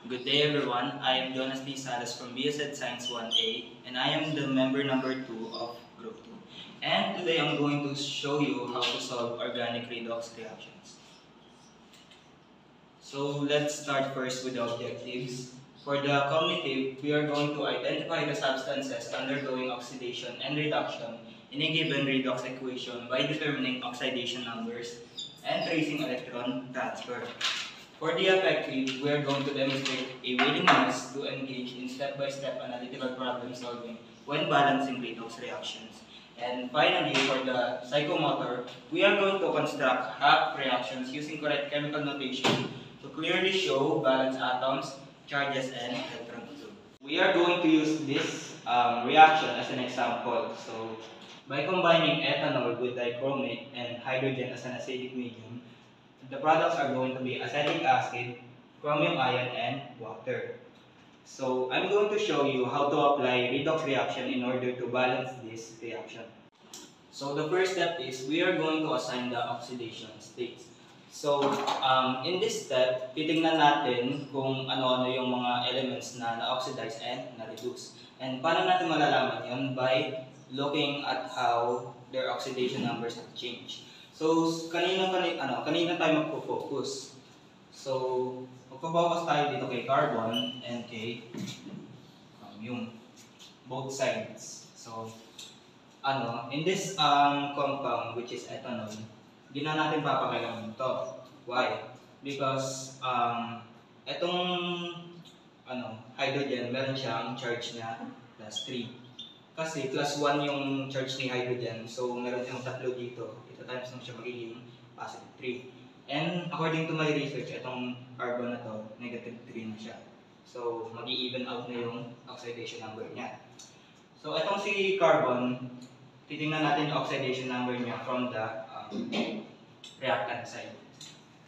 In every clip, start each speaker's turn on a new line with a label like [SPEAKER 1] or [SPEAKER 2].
[SPEAKER 1] Good day everyone, I am Jonas D. Salas from BSED Science 1A and I am the member number 2 of Group 2. And today I'm going to show you how to solve organic redox reactions. So let's start first with the objectives. For the cognitive, we are going to identify the substances undergoing oxidation and reduction in a given redox equation by determining oxidation numbers and tracing electron transfer. For the affective, we are going to demonstrate a willingness to engage in step-by-step analytical problem solving when balancing redox reactions. And finally, for the psychomotor, we are going to construct half reactions using correct chemical notation to clearly show balanced atoms, charges, and electron flow. We are going to use this reaction as an example. So, by combining ethanol with dichromate and hydrogen as an acidic medium, the products are going to be acetic acid, chromium ion, and water. So I'm going to show you how to apply redox reaction in order to balance this reaction. So the first step is we are going to assign the oxidation states. So in this step, titingnan natin kung ano-ano yung mga elements na na-oxidize and na-reduce. And paano natin malalaman yun? By looking at how their oxidation numbers have changed. So, kanina tayo magpo-focus. So, magpo-focus tayo dito kay carbon and kay chromium. Both sides. So, in this compound which is ethanol, hindi na natin papakailangan ito. Why? Because itong hydrogen, meron siyang charge na +3. Kasi +1 yung charge ni hydrogen, so meron siyang tatlo dito. Ito times lang siya magiging +3. And according to my research, itong carbon na to, -3 na siya. So mag-i-even out na yung oxidation number niya. So itong si carbon, titingnan natin yung oxidation number niya from the reactant side.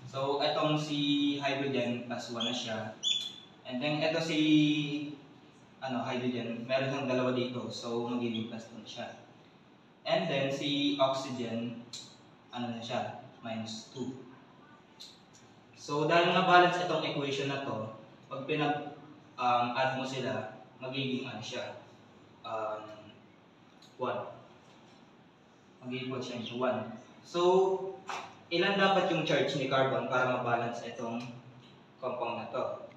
[SPEAKER 1] So itong si hydrogen, +1 na siya. And then ito si hydrogen, meron siyang dalawa dito, so magiging +2 na siya. And then si oxygen, na siya, -2. So dahil nga balance itong equation na to, pag pinag-add mo sila, magiging siya, 1. Mag-equal siya into 1. So, ilan dapat yung charge ni carbon para mabalance itong compound na to?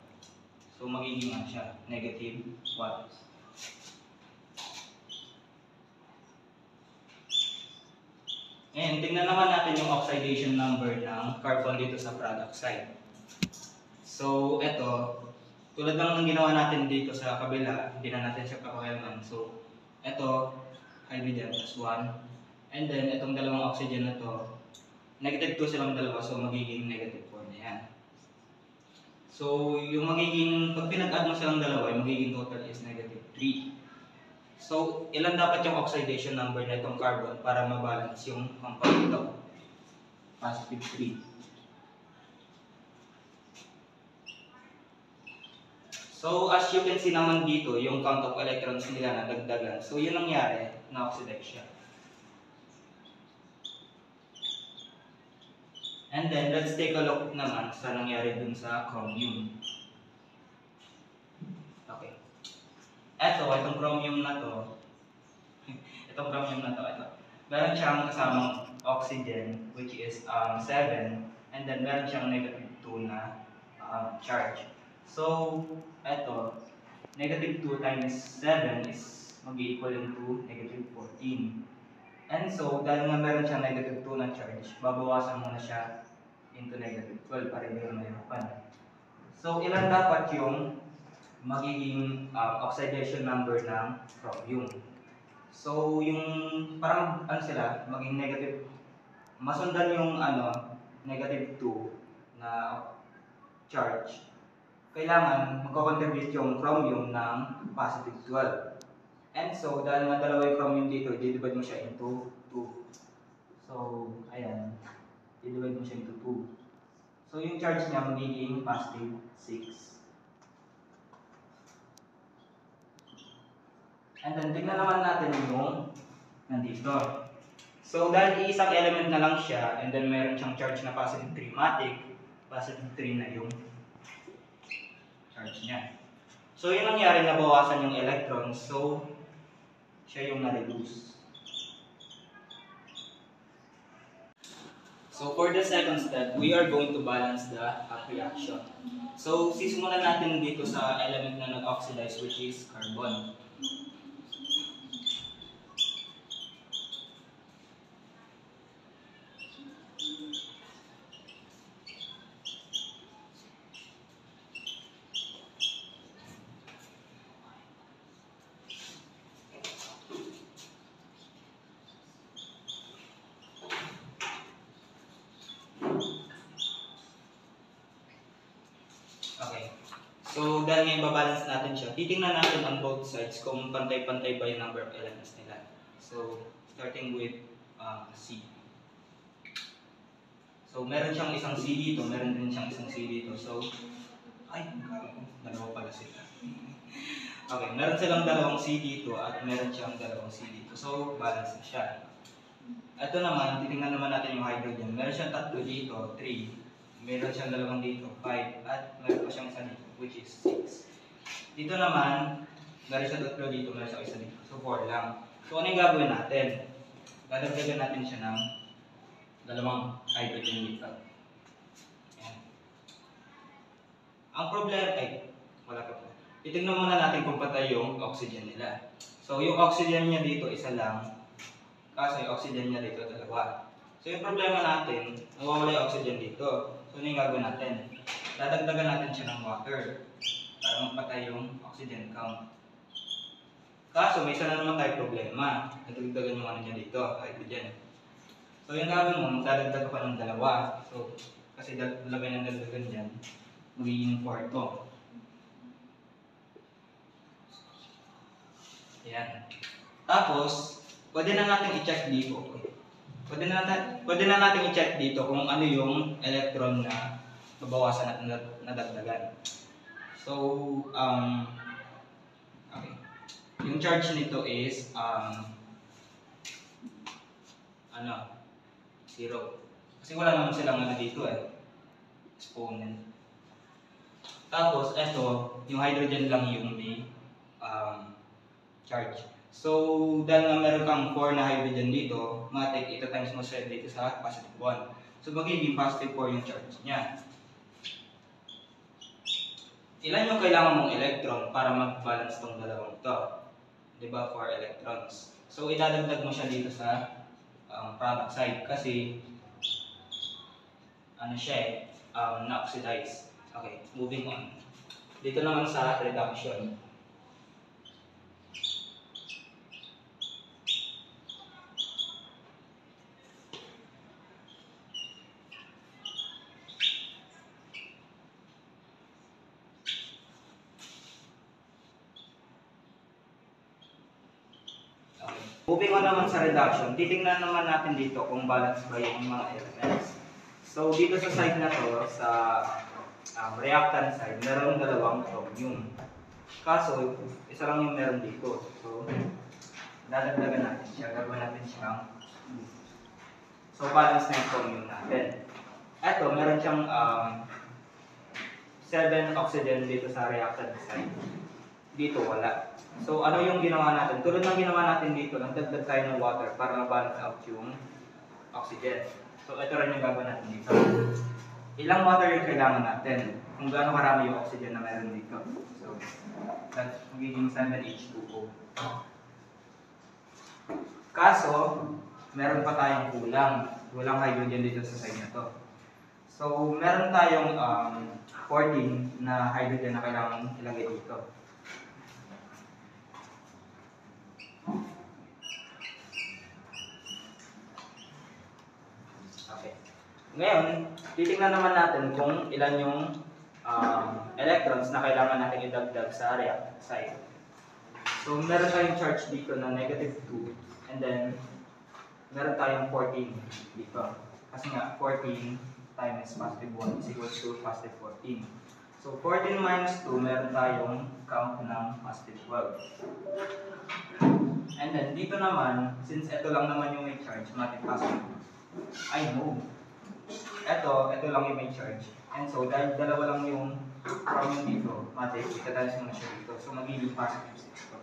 [SPEAKER 1] So, magiging siya, -1. And tingnan naman natin yung oxidation number ng carbon dito sa product side. So, ito, tulad ng ginawa natin dito sa kabila, hindi na natin siya papakailangan. So, ito, hydrogen +1. And then, itong dalawang oxygen na to, -2 silang dalawa, so magiging -4 na yan. So, yung magiging, pag pinag-add mo silang dalawa, yung magiging total is -3. So, ilan dapat yung oxidation number na itong carbon para mabalance yung compound ito? +3. So, as you can see naman dito, yung count of electrons nila na dagdagan. So, yun nangyari, na-oxidize siya. And then, let's take a look naman sa nangyari dun sa chromium. Okay. Itong chromium na to, meron siyang kasamang oxygen, which is 7, and then meron siyang -2 na charge. So, -2 times 7 is mag-equal into -14. And so, dahil nga meron siyang -2 na charge, babawasan mo na siya into -12 para hindi na mahirapan. So, ilan dapat yung magiging oxidation number ng chromium? So, yung parang sila, maging negative, masundan yung -2 na charge, kailangan magko-contribute yung chromium ng +12. And so, dahil nga dalawa yung chromium dito, i-divide mo siya into 2. So, ayan. I-divide mo siya into 2. So, yung charge niya magiging +6. And then, tignan naman natin yung nandito. So, dahil isang element na lang siya, and then meron siyang charge na +3 matic, +3 na yung charge niya. So yung nangyari, nabawasan yung electrons, so siya yung na-reduce. So for the second step, we are going to balance the reaction. So sisimulan natin dito sa element na nag-oxidize, which is carbon. Okay. So, dahil ngayon babalance natin siya, titingnan natin on both sides kung pantay-pantay ba yung number of elements nila. So, starting with C. So, meron siyang isang C dito, meron din siyang isang C dito. So, dalawa pala sila. Okay, meron silang dalawang C dito at meron siyang dalawang C dito. So, balance na siya. Ito naman, titingnan naman natin yung hydrogen. Meron siyang tatlo dito, 3. Meron siyang dalawang dito, 5, at meron pa siyang isa dito, which is 6. Dito naman, meron siyang tatlo dito, meron siyang isa dito. So, 4 lang. So, ano yung gagawin natin? Dadagdagan natin siya ng dalawang hydrogen dito. Ayan. Ang problema, wala pa po. Titignan muna natin kung patay yung oxygen nila. So, yung oxygen niya dito, isa lang. Kaso yung oxygen niya dito, dalawa. So, yung problema natin, nawawala yung oxygen dito. So, ano yung gagawin natin? Dadagdagan natin siya ng water para mapatay yung oxygen count. Kaso, may isa na naman tayo problema. Nadagdagan yung ano niya dito, hydrogen. So, yung gagawin mo, magdadagdag ka pa ng dalawa. So, kasi lagay ng dagdagan dyan, magiging 4 to. Ayan. Tapos, pwede na natin i-check dito. Pwede na natin i-check dito kung ano yung electron na mabawasan at nadagdagan. So, okay. Yung charge nito is 0. Kasi wala naman silang ano dito exponent. Tapos, ito, yung hydrogen lang yung may charge. So, dahil nga meron kang 4 na hydrogen dito, matik, ito times mo siya dito sa positive 1. So, magiging positive 4 yung charge niya. Ilan yung kailangan mong electron para mag-balance tong dalawang ito? Diba? 4 electrons. So, idadagdag mo siya dito sa product side kasi ano siya na-oxidize. Okay, moving on. Dito naman sa reduction. Moving on naman sa reduction, titingnan naman natin dito kung balance ba yung mga elements. So, dito sa side na to, sa reactant side, meron dalawang chromium. Kaso, isa lang yung meron dito. So, dadagdagan natin siya, gagawin natin siyang so, balance na yung chromium natin. Eto, meron siyang 7 oxygen dito sa reactant side. Dito, wala. So, ano yung ginawa natin? Tulad ng ginawa natin dito, nagdagdag tayo ng water para ma-balance out yung oxygen. So, ito rin yung gagawin natin dito. Ilang water yung kailangan natin? Kung gaano karami yung oxygen na meron dito. So, that's magiging 7H2O. Kaso, meron pa tayong kulang. Walang hydrogen dito sa side na to. So, meron tayong 14 na hydrogen na kailangan ilagay dito. Okay. Ngayon, titingnan naman natin kung ilan yung electrons na kailangan natin idagdag sa reactant side. So, meron tayong charge dito na negative 2 and then meron tayong 14 dito. Kasi nga, 14 times positive 1 is equals to positive 14. So, 14 minus 2, meron tayong count ng positive 12. And then, dito naman, since ito lang naman yung may charge, matik positive. Ito lang yung may charge. And so, dahil dalawa lang yung from dito, matik, itatalis mo na siya dito. So, magiging positive 6 to.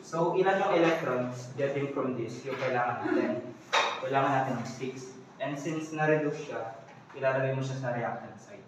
[SPEAKER 1] So, ilan yung electrons getting from this? Yung kailangan natin. Kailangan natin ng 6. And since na-reduce siya, ilalagay mo siya sa reactant side.